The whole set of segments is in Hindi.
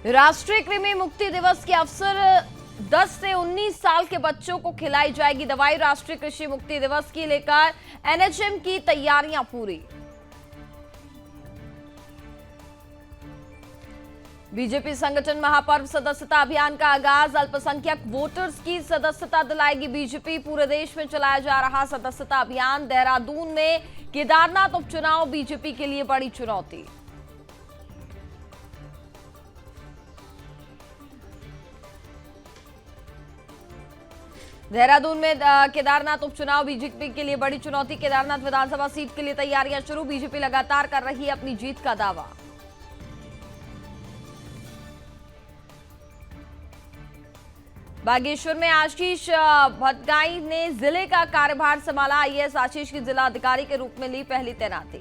राष्ट्रीय कृमि मुक्ति दिवस के अवसर 10 से 19 साल के बच्चों को खिलाई जाएगी दवाई। राष्ट्रीय कृषि मुक्ति दिवस की लेकर एनएचएम की तैयारियां पूरी। बीजेपी संगठन महापर्व सदस्यता अभियान का आगाज। अल्पसंख्यक वोटर्स की सदस्यता दिलाएगी बीजेपी। पूरे देश में चलाया जा रहा सदस्यता अभियान। देहरादून में केदारनाथ उपचुनाव बीजेपी के लिए बड़ी चुनौती। देहरादून में केदारनाथ उपचुनाव बीजेपी के लिए बड़ी चुनौती। केदारनाथ विधानसभा सीट के लिए तैयारियां शुरू। बीजेपी लगातार कर रही है अपनी जीत का दावा। बागेश्वर में आशीष भटगाई ने जिले का कार्यभार संभाला। आईएएस आशीष की जिला अधिकारी के रूप में ली पहली तैनाती।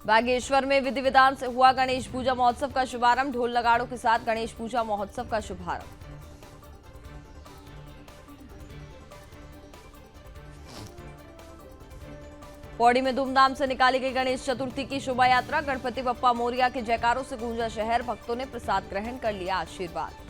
बागेश्वर में विधि विधान से हुआ गणेश पूजा महोत्सव का शुभारंभ। ढोल नगाड़ों के साथ गणेश पूजा महोत्सव का शुभारंभ। पौड़ी में धूमधाम से निकाली गई गणेश चतुर्थी की शोभा यात्रा। गणपति बप्पा मोरिया के जयकारों से गूंजा शहर। भक्तों ने प्रसाद ग्रहण कर लिया आशीर्वाद।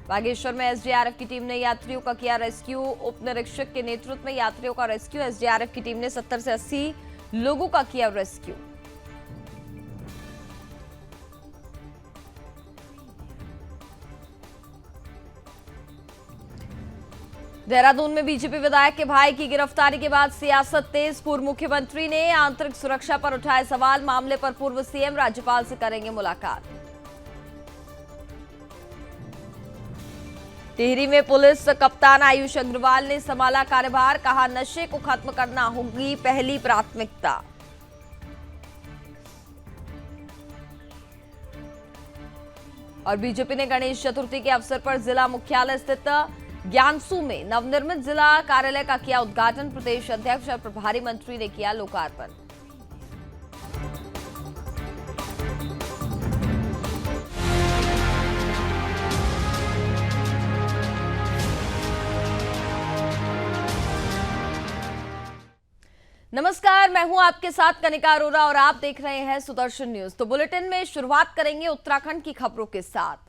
बागेश्वर में एसडीआरएफ की टीम ने यात्रियों का किया रेस्क्यू। उप निरीक्षक के नेतृत्व में यात्रियों का रेस्क्यू। एसडीआरएफ की टीम ने 70 से 80 लोगों का किया रेस्क्यू। देहरादून में बीजेपी विधायक के भाई की गिरफ्तारी के बाद सियासत तेज। पूर्व मुख्यमंत्री ने आंतरिक सुरक्षा पर उठाए सवाल। मामले पर पूर्व सीएम राज्यपाल से करेंगे मुलाकात। टिहरी में पुलिस कप्तान आयुष अग्रवाल ने संभाला कार्यभार। कहा, नशे को खत्म करना होगी पहली प्राथमिकता। और बीजेपी ने गणेश चतुर्थी के अवसर पर जिला मुख्यालय स्थित ज्ञानसू में नवनिर्मित जिला कार्यालय का किया उद्घाटन। प्रदेश अध्यक्ष और प्रभारी मंत्री ने किया लोकार्पण। नमस्कार, मैं हूं आपके साथ कनिका अरोरा और आप देख रहे हैं सुदर्शन न्यूज। तो बुलेटिन में शुरुआत करेंगे उत्तराखंड की खबरों के साथ।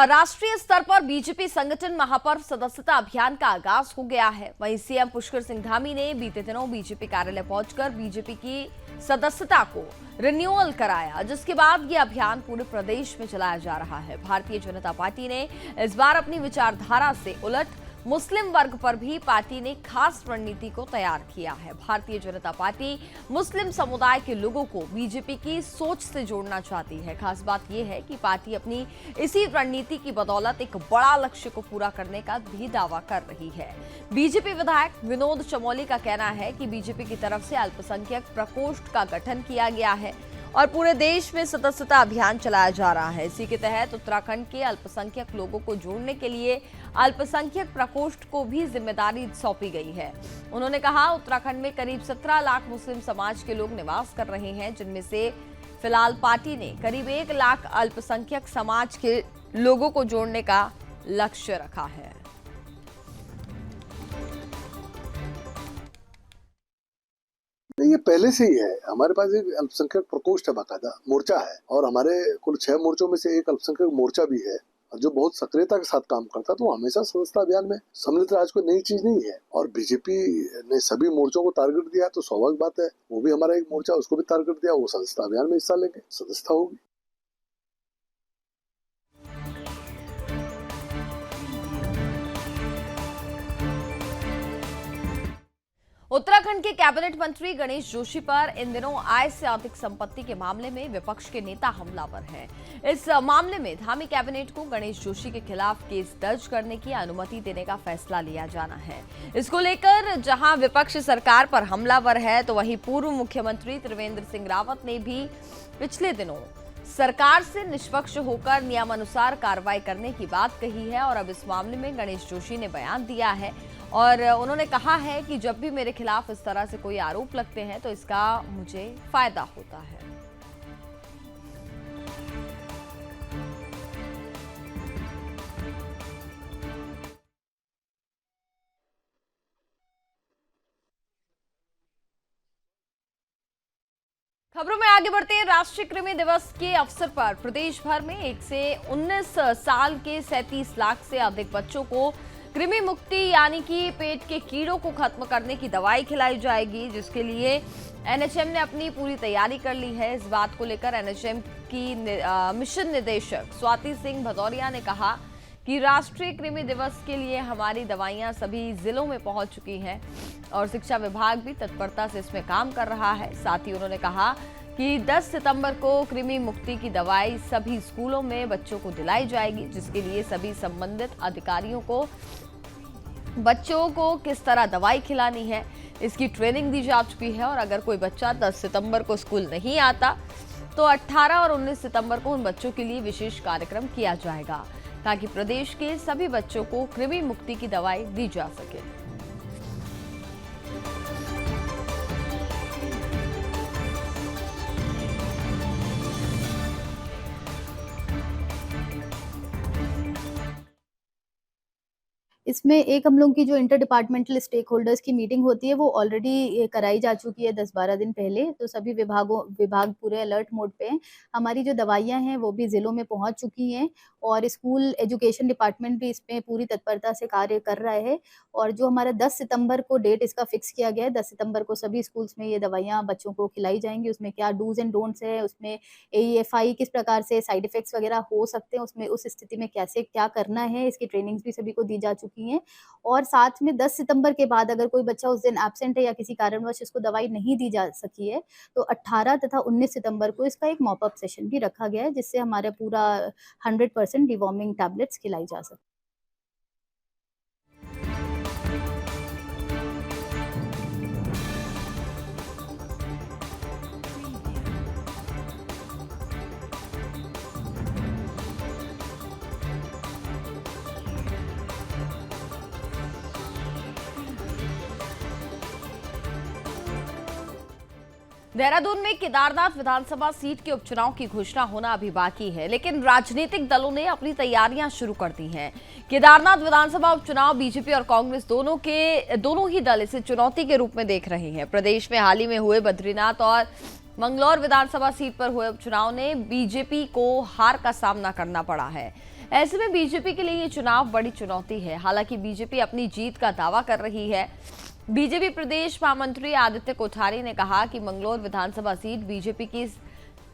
राष्ट्रीय स्तर पर बीजेपी संगठन महापर्व सदस्यता अभियान का आगाज हो गया है। वहीं सीएम पुष्कर सिंह धामी ने बीते दिनों बीजेपी कार्यालय पहुंचकर बीजेपी की सदस्यता को रिन्यूअल कराया, जिसके बाद ये अभियान पूरे प्रदेश में चलाया जा रहा है। भारतीय जनता पार्टी ने इस बार अपनी विचारधारा से उलट मुस्लिम वर्ग पर भी पार्टी ने खास रणनीति को तैयार किया है। भारतीय जनता पार्टी मुस्लिम समुदाय के लोगों को बीजेपी की सोच से जोड़ना चाहती है। खास बात यह है कि पार्टी अपनी इसी रणनीति की बदौलत एक बड़ा लक्ष्य को पूरा करने का भी दावा कर रही है। बीजेपी विधायक विनोद चमोली का कहना है कि बीजेपी की तरफ से अल्पसंख्यक प्रकोष्ठ का गठन किया गया है और पूरे देश में सदस्यता अभियान चलाया जा रहा है। इसी के तहत उत्तराखंड के अल्पसंख्यक लोगों को जोड़ने के लिए अल्पसंख्यक प्रकोष्ठ को भी जिम्मेदारी सौंपी गई है। उन्होंने कहा, उत्तराखंड में करीब 17 लाख मुस्लिम समाज के लोग निवास कर रहे हैं, जिनमें से फिलहाल पार्टी ने करीब 1 लाख अल्पसंख्यक समाज के लोगों को जोड़ने का लक्ष्य रखा है। नहीं, ये पहले से ही है। हमारे पास एक अल्पसंख्यक प्रकोष्ठ है, बाकायदा मोर्चा है, और हमारे कुल 6 मोर्चों में से एक अल्पसंख्यक मोर्चा भी है जो बहुत सक्रियता के साथ काम करता है। तो हमेशा सदस्यता अभियान में सम्मिलित आज कोई नई चीज नहीं है। और बीजेपी ने सभी मोर्चों को टारगेट दिया, तो स्वाभाविक बात है वो भी हमारा एक मोर्चा, उसको भी टारगेट दिया, वो सदस्यता अभियान में हिस्सा लेंगे, सदस्यता होगी। उत्तराखंड के कैबिनेट मंत्री गणेश जोशी पर इन दिनों आय से अधिक संपत्ति के मामले में विपक्ष के नेता हमलावर हैं। इस मामले में धामी कैबिनेट को गणेश जोशी के खिलाफ केस दर्ज करने की अनुमति देने का फैसला लिया जाना है। इसको लेकर जहां विपक्ष सरकार पर हमलावर है, तो वहीं पूर्व मुख्यमंत्री त्रिवेंद्र सिंह रावत ने भी पिछले दिनों सरकार से निष्पक्ष होकर नियमानुसार कार्रवाई करने की बात कही है। और अब इस मामले में गणेश जोशी ने बयान दिया है और उन्होंने कहा है कि जब भी मेरे खिलाफ इस तरह से कोई आरोप लगते हैं तो इसका मुझे फायदा होता है। खबरों में आगे बढ़ते हैं। राष्ट्रीय कृमि दिवस के अवसर पर प्रदेश भर में 1 से 19 साल के 37 लाख से अधिक बच्चों को कृमि मुक्ति यानी कि पेट के कीड़ों को खत्म करने की दवाई खिलाई जाएगी, जिसके लिए एनएचएम ने अपनी पूरी तैयारी कर ली है। इस बात को लेकर एनएचएम की मिशन निदेशक स्वाति सिंह भदौरिया ने कहा कि राष्ट्रीय कृमि दिवस के लिए हमारी दवाइयां सभी जिलों में पहुंच चुकी हैं और शिक्षा विभाग भी तत्परता से इसमें काम कर रहा है। साथ ही उन्होंने कहा कि 10 सितंबर को कृमि मुक्ति की दवाई सभी स्कूलों में बच्चों को दिलाई जाएगी, जिसके लिए सभी संबंधित अधिकारियों को बच्चों को किस तरह दवाई खिलानी है इसकी ट्रेनिंग दी जा चुकी है। और अगर कोई बच्चा 10 सितंबर को स्कूल नहीं आता तो 18 और 19 सितंबर को उन बच्चों के लिए विशेष कार्यक्रम किया जाएगा, ताकि प्रदेश के सभी बच्चों को कृमि मुक्ति की दवाई दी जा सके। इसमें एक हम लोग की जो इंटर डिपार्टमेंटल स्टेक होल्डर्स की मीटिंग होती है वो ऑलरेडी कराई जा चुकी है 10-12 दिन पहले। तो सभी विभाग पूरे अलर्ट मोड पे हैं। हमारी जो दवाइयाँ हैं वो भी ज़िलों में पहुंच चुकी हैं और स्कूल एजुकेशन डिपार्टमेंट भी इसमें पूरी तत्परता से कार्य कर रहा है। और जो हमारा 10 सितंबर को डेट इसका फिक्स किया गया है, 10 सितंबर को सभी स्कूल्स में ये दवाइयाँ बच्चों को खिलाई जाएंगी। उसमें क्या डूज एंड डोंट्स है, उसमें AEFI किस प्रकार से साइड इफेक्ट्स वगैरह हो सकते हैं, उसमें उस स्थिति में कैसे क्या करना है, इसकी ट्रेनिंग्स भी सभी को दी जा चुकी हैं। और साथ में 10 सितंबर के बाद अगर कोई बच्चा उस दिन एब्सेंट है या किसी कारणवश इसको दवाई नहीं दी जा सकी है तो 18 तथा 19 सितंबर को इसका एक मॉप अप सेशन भी रखा गया है, जिससे हमारा पूरा 100% डिवॉर्मिंग टैबलेट्स खिलाई जा सकती है। देहरादून में केदारनाथ विधानसभा सीट के उपचुनाव की घोषणा होना अभी बाकी है, लेकिन राजनीतिक दलों ने अपनी तैयारियां शुरू कर दी हैं। केदारनाथ विधानसभा उपचुनाव बीजेपी और कांग्रेस दोनों ही दल इसे चुनौती के रूप में देख रहे हैं। प्रदेश में हाल ही में हुए बद्रीनाथ और मंगलौर विधानसभा सीट पर हुए उपचुनाव ने बीजेपी को हार का सामना करना पड़ा है। ऐसे में बीजेपी के लिए ये चुनाव बड़ी चुनौती है। हालांकि बीजेपी अपनी जीत का दावा कर रही है। बीजेपी प्रदेश महामंत्री आदित्य कोठारी ने कहा कि मंगलौर विधानसभा सीट बीजेपी की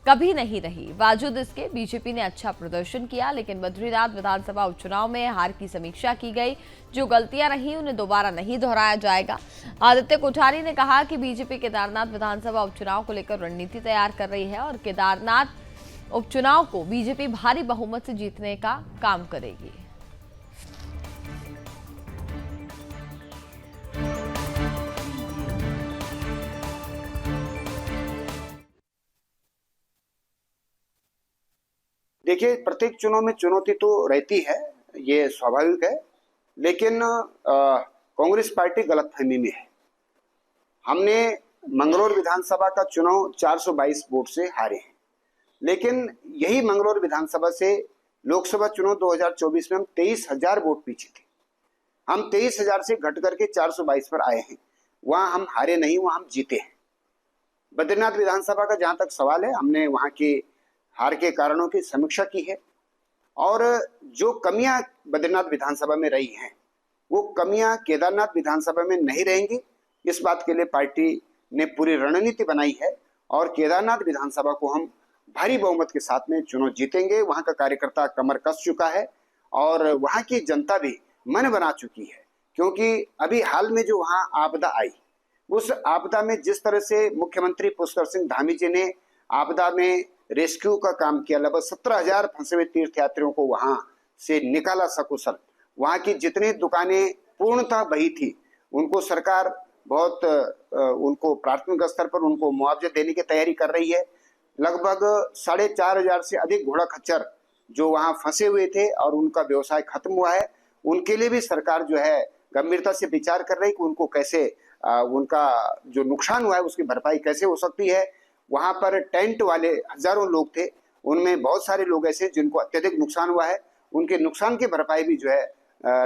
कभी नहीं रही। बावजूद इसके बीजेपी ने अच्छा प्रदर्शन किया, लेकिन बद्रीनाथ विधानसभा उपचुनाव में हार की समीक्षा की गई। जो गलतियां रही उन्हें दोबारा नहीं दोहराया जाएगा। आदित्य कोठारी ने कहा कि बीजेपी केदारनाथ विधानसभा उपचुनाव को लेकर रणनीति तैयार कर रही है और केदारनाथ उपचुनाव को बीजेपी भारी बहुमत से जीतने का काम करेगी। देखिए, प्रत्येक चुनाव में चुनौती तो रहती है, ये स्वाभाविक है, लेकिन कांग्रेस पार्टी गलतफहमी में है। हमने मंगलौर विधानसभा का चुनाव 422 वोट से हारे हैं, लेकिन यही मंगलौर विधानसभा से लोकसभा चुनाव 2024 में हम 23,000 वोट पीछे थे। हम 23,000 से घट करके 422 पर आए हैं। वहां हम हारे नहीं, वहां हम जीते हैं। बद्रीनाथ विधानसभा का जहां तक सवाल है, हमने वहां के हार के कारणों की समीक्षा की है और जो कमियां बद्रीनाथ विधानसभा में रही हैं वो कमियां केदारनाथ विधानसभा में नहीं रहेंगी। इस बात के लिए पार्टी ने पूरी रणनीति बनाई है और केदारनाथ विधानसभा को हम भारी बहुमत के साथ में चुनाव जीतेंगे। वहां का कार्यकर्ता कमर कस चुका है और वहां की जनता भी मन बना चुकी है, क्योंकि अभी हाल में जो वहां आपदा आई, उस आपदा में जिस तरह से मुख्यमंत्री पुष्कर सिंह धामी जी ने आपदा में रेस्क्यू का काम किया, लगभग 17,000 फंसे हुए तीर्थयात्रियों को वहां से निकाला सकुशल। वहां की जितनी दुकानें पूर्णतः बही थी उनको सरकार बहुत उनको प्राथमिक स्तर पर उनको मुआवजा देने की तैयारी कर रही है। लगभग 4,500 से अधिक घोड़ा खच्चर जो वहां फंसे हुए थे और उनका व्यवसाय खत्म हुआ है, उनके लिए भी सरकार जो है गंभीरता से विचार कर रही है कि उनको कैसे उनका जो नुकसान हुआ है उसकी भरपाई कैसे हो सकती है। वहां पर टेंट वाले हजारों लोग थे, उनमें बहुत सारे लोग ऐसे जिनको अत्यधिक नुकसान हुआ है, उनके नुकसान की भरपाई भी जो है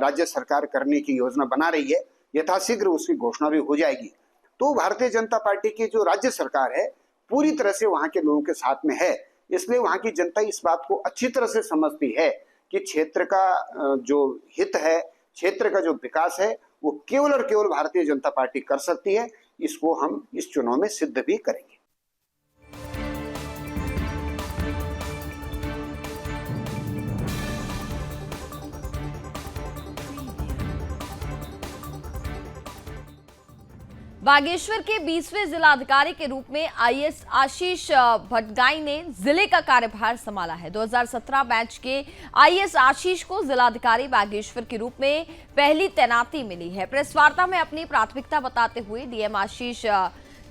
राज्य सरकार करने की योजना बना रही है। यथाशीघ्र उसकी घोषणा भी हो जाएगी। तो भारतीय जनता पार्टी की जो राज्य सरकार है पूरी तरह से वहां के लोगों के साथ में है। इसलिए वहां की जनता इस बात को अच्छी तरह से समझती है कि क्षेत्र का जो हित है, क्षेत्र का जो विकास है, वो केवल और केवल भारतीय जनता पार्टी कर सकती है। इसको हम इस चुनाव में सिद्ध भी करेंगे। बागेश्वर के 20वें जिलाधिकारी के रूप में आईएएस आशीष भटगाई ने जिले का कार्यभार संभाला है। 2017 बैच के आईएएस आशीष को जिलाधिकारी बागेश्वर के रूप में पहली तैनाती मिली है। प्रेस वार्ता में अपनी प्राथमिकता बताते हुए डीएम आशीष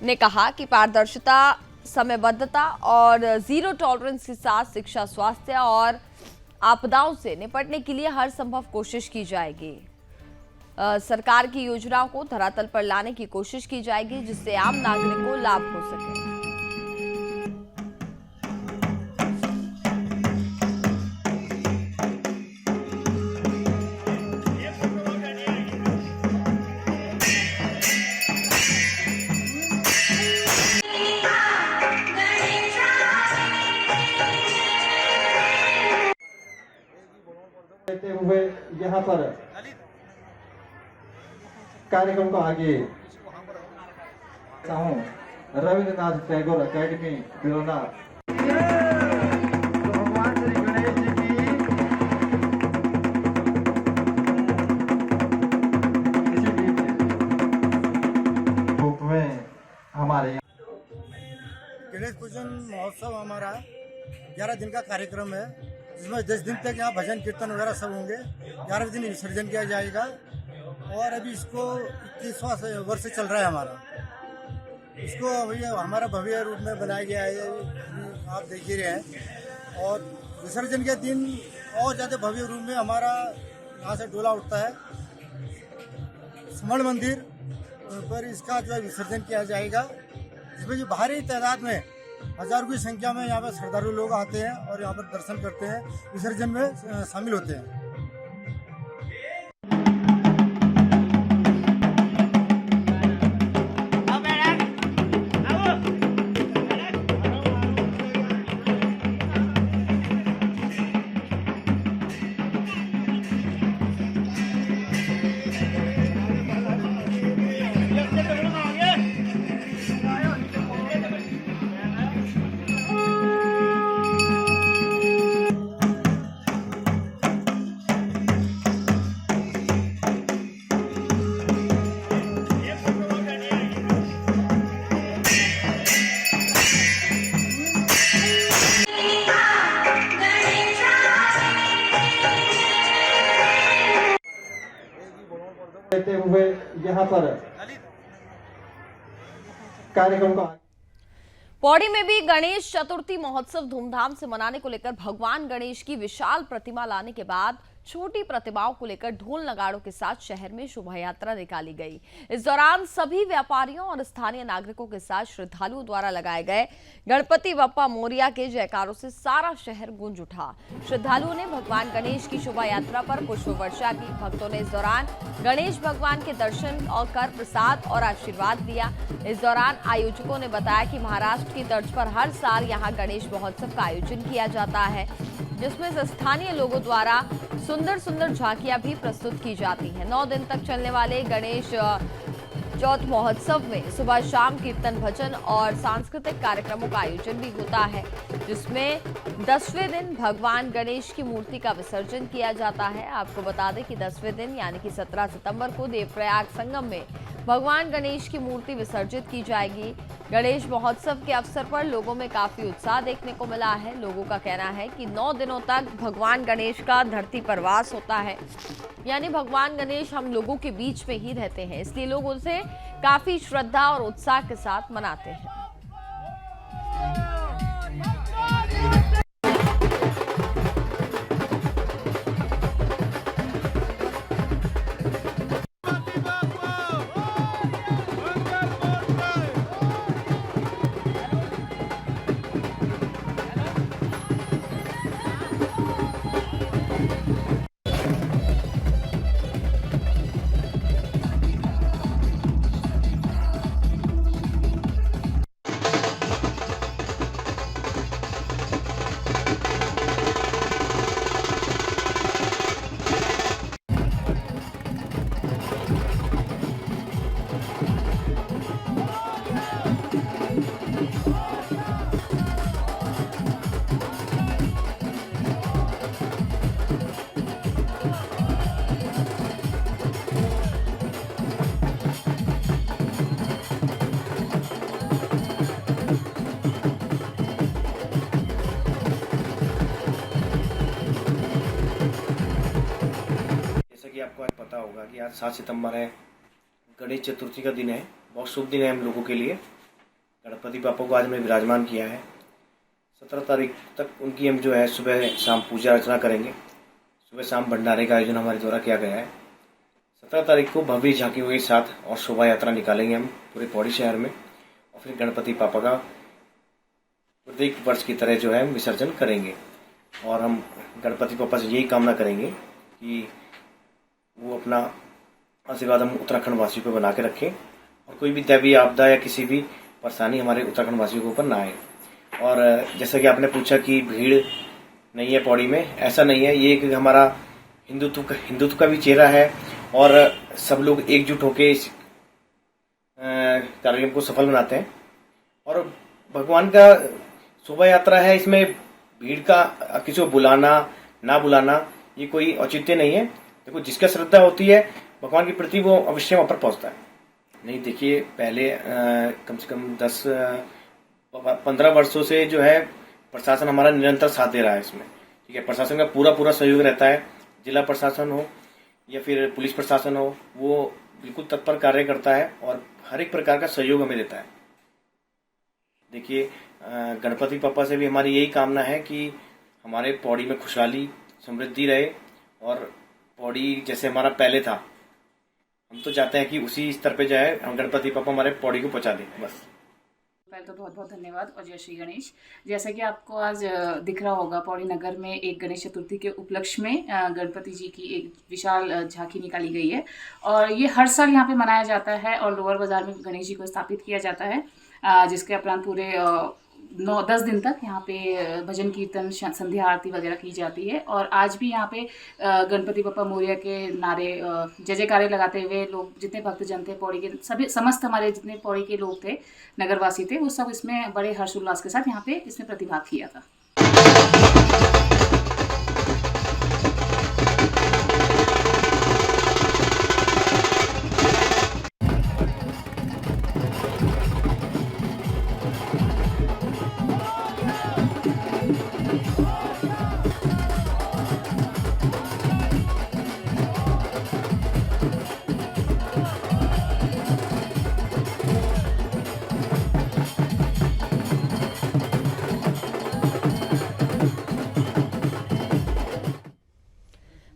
ने कहा कि पारदर्शिता, समयबद्धता और जीरो टॉलरेंस के साथ शिक्षा, स्वास्थ्य और आपदाओं से निपटने के लिए हर संभव कोशिश की जाएगी। सरकार की योजनाओं को धरातल पर लाने की कोशिश की जाएगी, जिससे आम नागरिक को लाभ हो सके। देते हुए यहाँ पर कार्यक्रम को आगे रविंद्रनाथ टैगोर अकेडमी बिरोना। भगवान श्री गणेश जी की रूप में हमारे गणेश पूजन महोत्सव हमारा 11 दिन का कार्यक्रम है, जिसमें 10 दिन तक यहाँ भजन कीर्तन वगैरह सब होंगे। 11वें दिन विसर्जन किया जाएगा और अभी इसको 21वां वर्ष चल रहा है हमारा। इसको अभी हमारा भव्य रूप में बनाया गया है, आप देख ही रहे हैं। और विसर्जन के दिन और ज़्यादा भव्य रूप में हमारा यहाँ से डोला उठता है स्मरण मंदिर पर। इसका जो है विसर्जन किया जाएगा, जिसमें जो भारी तादाद में हजारों की संख्या में यहाँ पर श्रद्धालु लोग आते हैं और यहाँ पर दर्शन करते हैं, विसर्जन में शामिल होते हैं। देते हुए यहाँ पर कार्यक्रम को पौड़ी में भी गणेश चतुर्थी महोत्सव धूमधाम से मनाने को लेकर भगवान गणेश की विशाल प्रतिमा लाने के बाद छोटी प्रतिमाओं को लेकर ढोल नगाड़ों के साथ शहर में शोभा यात्रा निकाली गई। इस दौरान सभी व्यापारियों और स्थानीय नागरिकों के साथ श्रद्धालुओं द्वारा लगाए गए गणपति बप्पा मोरिया के जयकारों से सारा शहर गूंज उठा। श्रद्धालुओं ने भगवान गणेश की शोभा यात्रा पर पुष्प वर्षा की। भक्तों ने इस दौरान गणेश भगवान के दर्शन और कर प्रसाद और आशीर्वाद दिया। इस दौरान आयोजकों ने बताया कि महाराष्ट्र की तर्ज पर हर साल यहाँ गणेश महोत्सव का आयोजन किया जाता है, जिसमें स्थानीय लोगों द्वारा सुंदर सुंदर झांकियां भी प्रस्तुत की जाती हैं। 9 दिन तक चलने वाले गणेश चौथ महोत्सव में सुबह शाम कीर्तन, भजन और सांस्कृतिक कार्यक्रमों का आयोजन भी होता है, जिसमें 10वें दिन भगवान गणेश की मूर्ति का विसर्जन किया जाता है। आपको बता दें कि 10वें दिन यानी कि 17 सितंबर को देवप्रयाग संगम में भगवान गणेश की मूर्ति विसर्जित की जाएगी। गणेश महोत्सव के अवसर पर लोगों में काफी उत्साह देखने को मिला है। लोगों का कहना है कि 9 दिनों तक भगवान गणेश का धरती पर वास होता है, यानी भगवान गणेश हम लोगों के बीच में ही रहते हैं, इसलिए लोग उसे काफी श्रद्धा और उत्साह के साथ मनाते हैं। आपको आज पता होगा कि आज 7 सितंबर है, गणेश चतुर्थी का दिन है। बहुत शुभ दिन है हम लोगों के लिए। गणपति बापा को आज हमने विराजमान किया है। 17 तारीख तक उनकी हम जो है सुबह शाम पूजा अर्चना करेंगे। सुबह शाम भंडारे का आयोजन हमारे द्वारा किया गया है। 17 तारीख को भव्य झांकियों के साथ और शोभा यात्रा निकालेंगे हम पूरे पौड़ी शहर में, और फिर गणपति पापा का प्रत्येक वर्ष की तरह जो है विसर्जन करेंगे। और हम गणपति पापा से यही कामना करेंगे कि वो अपना आशीर्वाद हम उत्तराखंड वासियों पर बना के रखें, और कोई भी दैवीय आपदा या किसी भी परेशानी हमारे उत्तराखंड वासियों के ऊपर ना आए। और जैसा कि आपने पूछा कि भीड़ नहीं है पौड़ी में, ऐसा नहीं है। ये एक हमारा हिंदुत्व का भी चेहरा है, और सब लोग एकजुट होकर इस कार्यक्रम को सफल बनाते हैं। और भगवान का शोभा यात्रा है, इसमें भीड़ का किसी को बुलाना ना बुलाना ये कोई औचित्य नहीं है। देखो, जिसका श्रद्धा होती है भगवान के प्रति वो अवश्य वहाँ पर पहुँचता है। नहीं, देखिए, पहले कम से कम 10-15 वर्षों से जो है प्रशासन हमारा निरंतर साथ दे रहा है इसमें। ठीक है, प्रशासन का पूरा सहयोग रहता है। जिला प्रशासन हो या फिर पुलिस प्रशासन हो, वो बिल्कुल तत्पर कार्य करता है और हर एक प्रकार का सहयोग हमें देता है। देखिए, गणपति पापा से भी हमारी यही कामना है कि हमारे पौड़ी में खुशहाली समृद्धि रहे, और पौड़ी जैसे हमारा पहले था, हम तो चाहते हैं कि उसी स्तर पे जाए। हम गणपति पापा हमारे पौड़ी को पहुंचा दें, बस। पहले तो बहुत बहुत धन्यवाद और जय श्री गणेश। जैसा कि आपको आज दिख रहा होगा, पौड़ी नगर में एक गणेश चतुर्थी के उपलक्ष्य में गणपति जी की एक विशाल झांकी निकाली गई है, और ये हर साल यहाँ पे मनाया जाता है। और लोअर बाजार में गणेश जी को स्थापित किया जाता है, जिसके उपरांत पूरे 9-10 दिन तक यहाँ पे भजन कीर्तन, संध्या आरती वगैरह की जाती है। और आज भी यहाँ पे गणपति बप्पा मोरया के नारे, जय जयकारे लगाते हुए लोग, जितने भक्तजन थे पौड़ी के, सभी समस्त हमारे जितने पौड़ी के लोग थे, नगरवासी थे, वो सब इसमें बड़े हर्षोल्लास के साथ यहाँ पे इसमें प्रतिभाग किया था।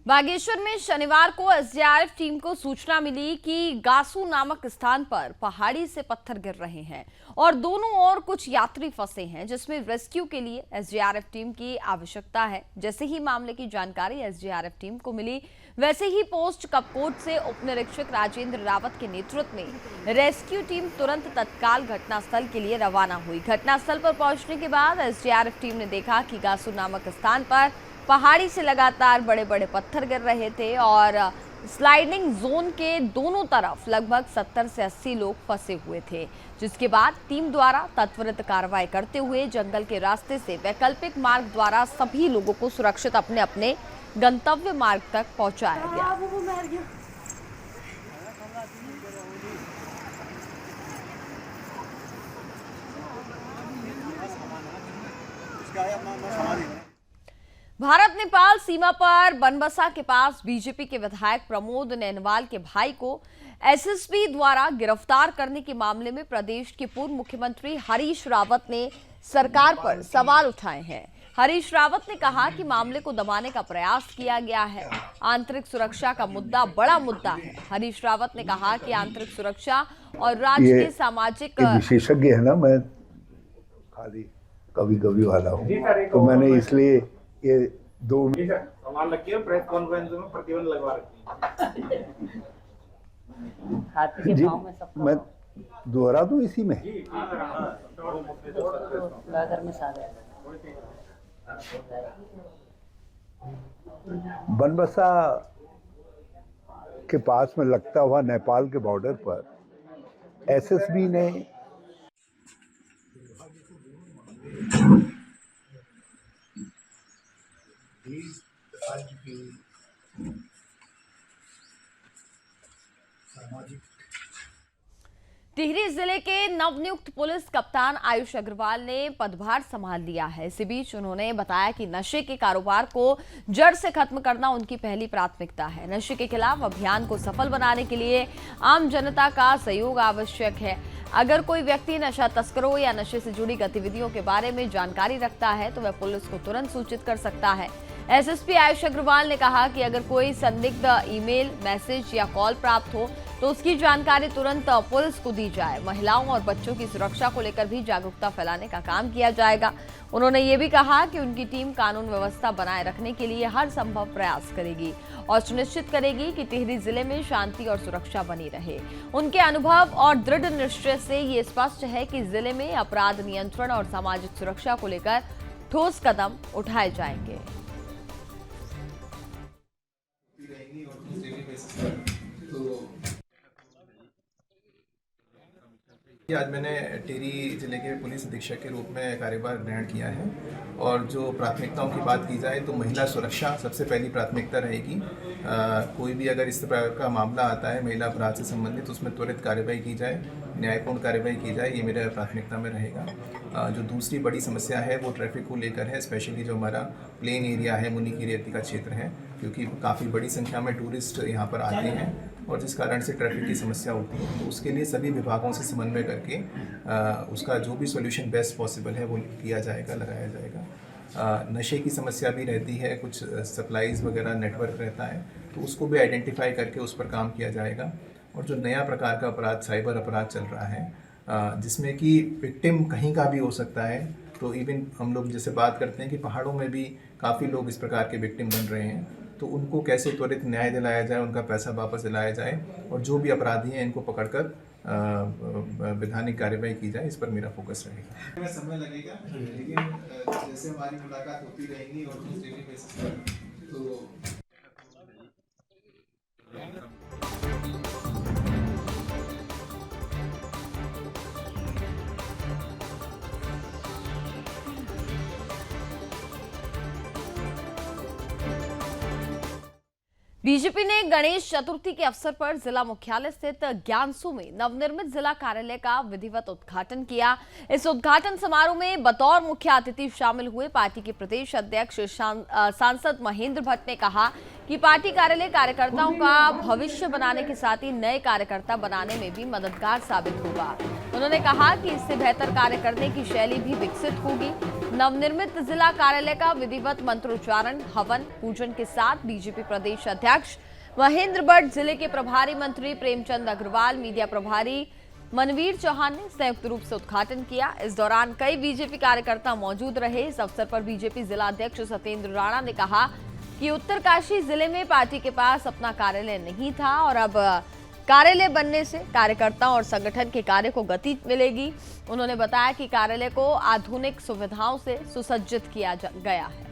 बागेश्वर में शनिवार को एसडीआरएफ टीम को सूचना मिली कि गासू नामक स्थान पर पहाड़ी से पत्थर गिर रहे हैं और दोनों ओर कुछ यात्री फंसे हैं, जिसमें रेस्क्यू के लिए एसडीआरएफ टीम की आवश्यकता है। जैसे ही मामले की जानकारी एसडीआरएफ टीम को मिली, वैसे ही पोस्ट कपकोट से उप निरीक्षक राजेंद्र रावत के नेतृत्व में रेस्क्यू टीम तुरंत तत्काल घटनास्थल के लिए रवाना हुई। घटनास्थल पर पहुंचने के बाद एसडीआरएफ टीम ने देखा कि गासू नामक स्थान पर पहाड़ी से लगातार बड़े बड़े पत्थर गिर रहे थे और स्लाइडिंग जोन के दोनों तरफ लगभग 70 से 80 लोग फंसे हुए थे, जिसके बाद टीम द्वारा त्वरित कार्रवाई करते हुए जंगल के रास्ते से वैकल्पिक मार्ग द्वारा सभी लोगों को सुरक्षित अपने अपने गंतव्य मार्ग तक पहुंचाया गया। भारत नेपाल सीमा पर बनबसा के पास बीजेपी के विधायक प्रमोद नैनवाल के भाई को एसएसबी द्वारा गिरफ्तार करने के मामले में प्रदेश के पूर्व मुख्यमंत्री हरीश रावत ने सरकार पर सवाल उठाए हैं। हरीश रावत ने कहा कि मामले को दबाने का प्रयास किया गया है। आंतरिक सुरक्षा का मुद्दा बड़ा मुद्दा है। हरीश रावत ने कहा कि आंतरिक सुरक्षा और राज्य के सामाजिक विशेषज्ञ है ना, मैं खाली कभी कभी वाला हूँ, तो मैंने इसलिए ये 2 मिनट सवाल रखिए, प्रेस कॉन्फ्रेंस में प्रतिबंध लगवा रखी जी, मैं दोहरा दूं इसी में। बनबसा के पास में लगता हुआ नेपाल के बॉर्डर पर एसएसबी ने टिहरी जिले के नवनियुक्त पुलिस कप्तान आयुष अग्रवाल ने पदभार संभाल लिया है। इसी बीच उन्होंने बताया कि नशे के कारोबार को जड़ से खत्म करना उनकी पहली प्राथमिकता है। नशे के खिलाफ अभियान को सफल बनाने के लिए आम जनता का सहयोग आवश्यक है। अगर कोई व्यक्ति नशा तस्करों या नशे से जुड़ी गतिविधियों के बारे में जानकारी रखता है तो वह पुलिस को तुरंत सूचित कर सकता है। एसएसपी आयुष अग्रवाल ने कहा कि अगर कोई संदिग्ध ईमेल, मैसेज या कॉल प्राप्त हो तो उसकी जानकारी तुरंत पुलिस को दी जाए। महिलाओं और बच्चों की सुरक्षा को लेकर भी जागरूकता फैलाने का काम किया जाएगा। उन्होंने ये भी कहा कि उनकी टीम कानून व्यवस्था बनाए रखने के लिए हर संभव प्रयास करेगी और सुनिश्चित करेगी कि टिहरी जिले में शांति और सुरक्षा बनी रहे। उनके अनुभव और दृढ़ निश्चय से ये स्पष्ट है कि जिले में अपराध नियंत्रण और सामाजिक सुरक्षा को लेकर ठोस कदम उठाए जाएंगे। आज मैंने टिहरी जिले के पुलिस अधीक्षक के रूप में कार्यभार ग्रहण किया है और जो प्राथमिकताओं की बात की जाए तो महिला सुरक्षा सबसे पहली प्राथमिकता रहेगी। कोई भी अगर इस तरह का मामला आता है महिला अपराध से संबंधित, उसमें त्वरित कार्रवाई की जाए, न्यायपूर्ण कार्रवाई की जाए, ये मेरा प्राथमिकता में रहेगा। जो दूसरी बड़ी समस्या है वो ट्रैफिक को लेकर है, स्पेशली जो हमारा प्लेन एरिया है, मुनिकीरी रेती का क्षेत्र है, क्योंकि काफ़ी बड़ी संख्या में टूरिस्ट यहाँ पर आते हैं और जिस कारण से ट्रैफिक की समस्या होती है। तो उसके लिए सभी विभागों से समन्वय करके उसका जो भी सॉल्यूशन बेस्ट पॉसिबल है वो किया जाएगा, लगाया जाएगा। नशे की समस्या भी रहती है, कुछ सप्लाईज वगैरह नेटवर्क रहता है, तो उसको भी आइडेंटिफाई करके उस पर काम किया जाएगा। और जो नया प्रकार का अपराध, साइबर अपराध चल रहा है, जिसमें कि विक्टिम कहीं का भी हो सकता है, तो इवन हम लोग जैसे बात करते हैं कि पहाड़ों में भी काफ़ी लोग इस प्रकार के विक्टिम बन रहे हैं, तो उनको कैसे त्वरित न्याय दिलाया जाए, उनका पैसा वापस दिलाया जाए और जो भी अपराधी हैं इनको पकड़कर वैधानिक कार्रवाई की जाए, इस पर मेरा फोकस रहेगा। समय लगेगा, लेकिन जैसे हमारी मुलाकात होती रहेगी और डेली बेसिस पर तो बीजेपी ने गणेश चतुर्थी के अवसर पर जिला मुख्यालय स्थित ज्ञानसू में नवनिर्मित जिला कार्यालय का विधिवत उद्घाटन किया। इस उद्घाटन समारोह में बतौर मुख्य अतिथि शामिल हुए पार्टी के प्रदेश अध्यक्ष सांसद महेंद्र भट्ट ने कहा कि पार्टी कार्यालय कार्यकर्ताओं का भविष्य बनाने के साथ ही नए कार्यकर्ता बनाने में भी मददगार साबित होगा। उन्होंने कहा कि इससे बेहतर कार्य करने की शैली भी विकसित होगी। नवनिर्मित जिला कार्यालय का विधिवत मंत्रोच्चारण, हवन, पूजन के साथ बीजेपी प्रदेश अध्यक्ष महेंद्र भट्ट, जिले के प्रभारी मंत्री प्रेमचंद अग्रवाल, मीडिया प्रभारी मनवीर चौहान ने संयुक्त रूप से उद्घाटन किया। इस दौरान कई बीजेपी कार्यकर्ता मौजूद रहे। इस अवसर पर बीजेपी जिला अध्यक्ष सत्येंद्र राणा ने कहा कि उत्तरकाशी जिले में पार्टी के पास अपना कार्यालय नहीं था और अब कार्यालय बनने से कार्यकर्ताओं और संगठन के कार्य को गति मिलेगी। उन्होंने बताया कि कार्यालय को आधुनिक सुविधाओं से सुसज्जित किया गया है।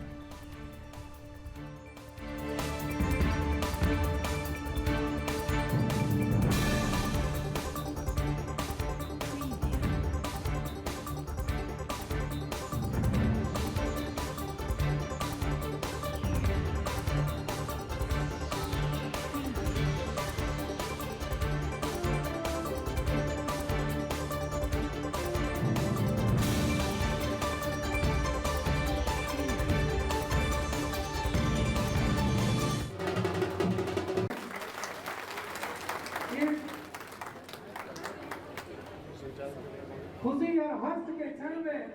खुशी और हर्ष के क्षण में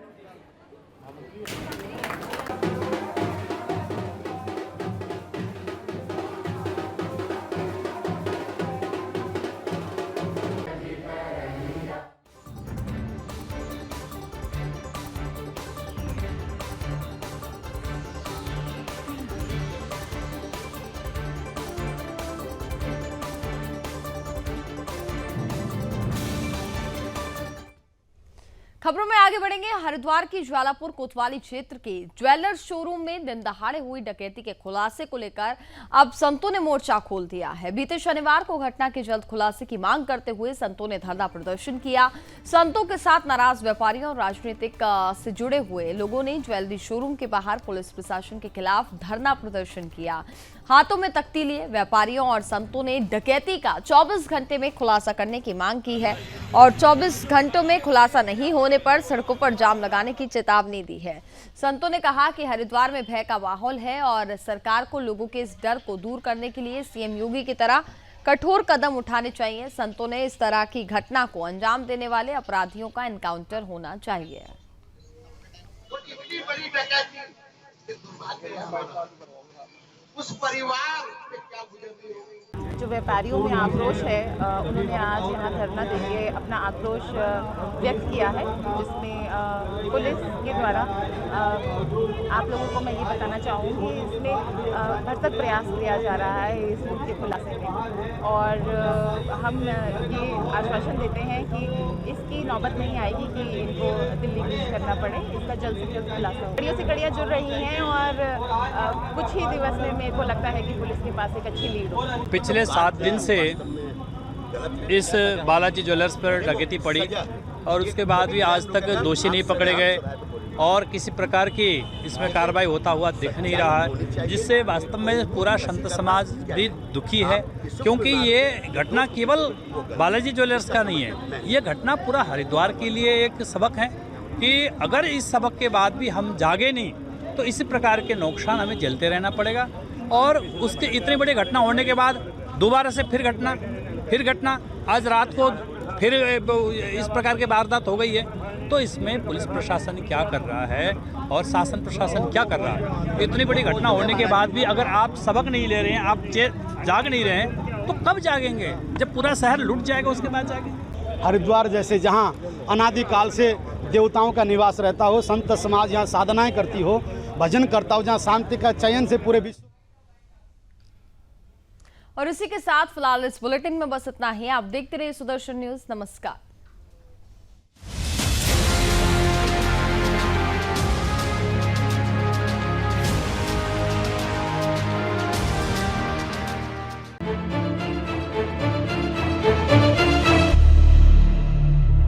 खबरों में आगे बढ़ेंगे। हरिद्वार की ज्वालापुर कोतवाली क्षेत्र के ज्वेलर्स शोरूम में दिन दहाड़े हुई डकैती के खुलासे को लेकर अब संतों ने मोर्चा खोल दिया है। बीते शनिवार को घटना के जल्द खुलासे की मांग करते हुए संतों ने धरना प्रदर्शन किया। संतों के साथ नाराज व्यापारियों और राजनीतिक से जुड़े हुए लोगों ने ज्वेलरी शोरूम के बाहर पुलिस प्रशासन के खिलाफ धरना प्रदर्शन किया। हाथों में तख्ती लिए व्यापारियों और संतों ने डकैती का 24 घंटे में खुलासा करने की मांग की है और 24 घंटों में खुलासा नहीं होने पर सड़कों पर जाम लगाने की चेतावनी दी है। संतों ने कहा कि हरिद्वार में भय का माहौल है और सरकार को लोगों के इस डर को दूर करने के लिए सीएम योगी की तरह कठोर कदम उठाने चाहिए। संतों ने इस तरह की घटना को अंजाम देने वाले अपराधियों का एनकाउंटर होना चाहिए। उस परिवार पे क्या गुजरती होगी। जो व्यापारियों में आक्रोश है, उन्होंने आज यहाँ धरना देके अपना आक्रोश व्यक्त किया है, जिसमें पुलिस के द्वारा आप लोगों को मैं ये बताना चाहूँगी, इसमें भरसक प्रयास किया जा रहा है इस मुद्दे के खुलासे में, और हम ये आश्वासन देते हैं कि इसकी नौबत नहीं आएगी कि इनको दिल्ली कूच करना पड़े। इसका जल्द से जल्द खुलासा हो। कड़ियों से कड़ियाँ जुड़ रही हैं और कुछ ही दिवस में मेरे को लगता है कि पुलिस के पास एक अच्छी लीड हो। पिछले 7 दिन से इस बालाजी ज्वेलर्स पर डकैती पड़ी और उसके बाद भी आज तक दोषी नहीं पकड़े गए और किसी प्रकार की इसमें कार्रवाई होता हुआ दिख नहीं रहा है, जिससे वास्तव में पूरा संत समाज भी दुखी है। क्योंकि ये घटना केवल बालाजी ज्वेलर्स का नहीं है, ये घटना पूरा हरिद्वार के लिए एक सबक है कि अगर इस सबक के बाद भी हम जागे नहीं तो इसी प्रकार के नुकसान हमें झेलते रहना पड़ेगा। और उसके इतनी बड़ी घटना होने के बाद दोबारा से फिर घटना आज रात को फिर इस प्रकार की वारदात हो गई है, तो इसमें पुलिस प्रशासन क्या कर रहा है और शासन प्रशासन क्या कर रहा है। इतनी बड़ी घटना होने के बाद भी अगर आप सबक नहीं ले रहे हैं, आप जाग नहीं रहे हैं, तो कब जागेंगे? जब पूरा शहर लुट जाएगा उसके बाद जागेंगे। हरिद्वार जैसे जहाँ अनादिकाल से देवताओं का निवास रहता हो, संत समाज यहाँ साधनाएं करती हो, भजन करता हो, जहाँ शांति का चयन से पूरे विश्व। और इसी के साथ फिलहाल इस बुलेटिन में बस इतना ही। आप देखते रहिए सुदर्शन न्यूज। नमस्कार।